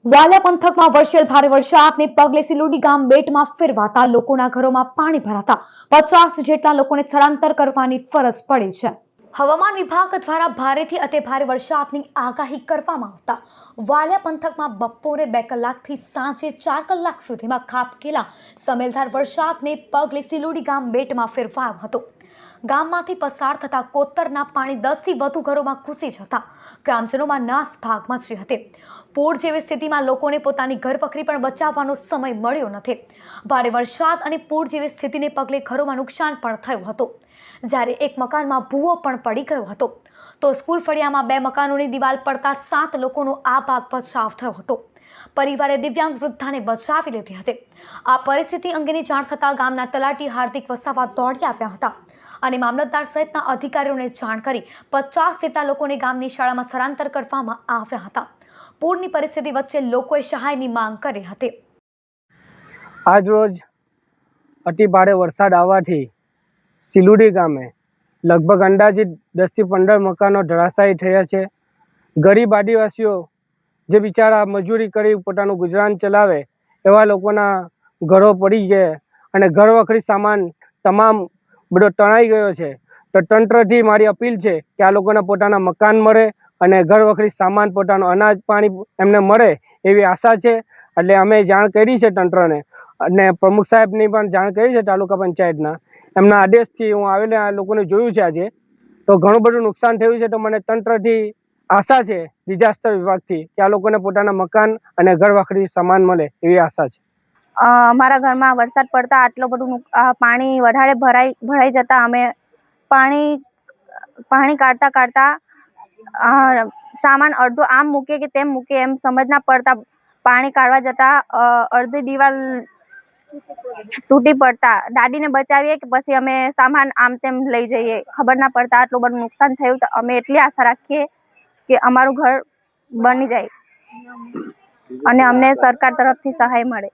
વાલિયા પંથકમાં વરસેલ ભારે વરસાદને પગલે સિલોડી ગામ બેટમાં ફેરવાતા લોકોના ઘરોમાં પાણી ભરાતા 50 જેટલા લોકોને સ્થળાંતર કરવાની ફરજ પડી છે। હવામાન વિભાગ દ્વારા ભારેથી અતિ ભારે વરસાદની આગાહી કરવામાં આવતા વાલિયા પંથકમાં બપોરે 2 કલાકથી સાંજે 4 કલાક સુધીમાં ખાબકેલા સમેલધાર વરસાદને પગલે સિલોડી ગામ બેટમાં ફેરવાયો હતો। ગામમાંથી પસાર થતા કોતરના પાણી 10 થી વધુ ઘરોમાં ઘૂસી જતા ગ્રામજનોમાં નાસભાગ મચી હતી। પૂર જેવી સ્થિતિમાં લોકોને પોતાની ઘરવખરી પણ બચાવવાનો સમય મળ્યો નથી। ભારે વરસાદ અને પૂર જેવી સ્થિતિને પગલે ઘરોમાં નુકસાન પણ થયું હતું। જ્યારે એક મકાનમાં ભૂવો પણ પડી ગયો હતો તો સ્કૂલ ફળિયામાં 2 મકાનોની દિવાલ પડતા 7 લોકોનો આબાદ બચાવ થયો હતો। પરિવારે દિવ્યાંગ વૃદ્ધાને બચાવી લીધી હતી। આ પરિસ્થિતિ અંગેની જાણ થતાં ગામના તલાટી હાર્દિક વસાવા દોડી આવ્યા હતા અને મામલતદાર સહિતના અધિકારીઓને જાણ કરી 50 જેટલા લોકોને ગામની શાળામાં સ્થળાંતર કરવામાં આવ્યા હતા। પૂરની પરિસ્થિતિ વચ્ચે લોકોએ સહાયની માંગ કરી હતી। આજ રોજ અતિ ભારે વરસાદ આવવાથી સિલુડી ગામે લગભગ અંદાજિત 10 થી 15 મકાનો ધરાશાયી થયા છે। ગરીબ આદિવાસીઓ જે બિચારા મજૂરી કરી પોતાનું ગુજરાન ચલાવે એવા લોકોના ઘરો પડી ગયા અને ઘર વખરી સામાન તમામ બધો તણાઈ ગયો છે। તો તંત્રથી મારી અપીલ છે કે આ લોકોને પોતાના મકાન મળે અને ઘર વખરી સામાન પોતાનો અનાજ પાણી એમને મળે એવી આશા છે। એટલે અમે જાણ કરી છે તંત્રને અને પ્રમુખ સાહેબની પણ જાણ કરી છે તાલુકા પંચાયતના। એમના આદેશથી હું આવેલા આ લોકોને જોયું છે આજે તો ઘણું બધું નુકસાન થયું છે। તો મને તંત્રથી આશા છે ડિઝાસ્ટર વિભાગથી કે આ લોકોને પોતાના મકાન અને ઘર વખરી સામાન મળે એવી આશા છે। અમારા ઘરમાં વરસાદ પડતા આટલો બધું પાણી વધારે ભરાઈ જતા અમે પાણી કાઢતા સામાન અડધો આમ મૂકે કે તેમ મૂકે એમ સમજ ના પડતા પાણી કાઢવા જતા અડધી દિવાલ તૂટી પડતા દાદીને બચાવીએ કે પછી અમે સામાન આમ તેમ લઈ જઈએ ખબર ના પડતા આટલું બધું નુકસાન થયું। તો અમે એટલી આશા રાખીએ કે અમારું ઘર બની જાય અને અમને સરકાર તરફથી સહાય મળે।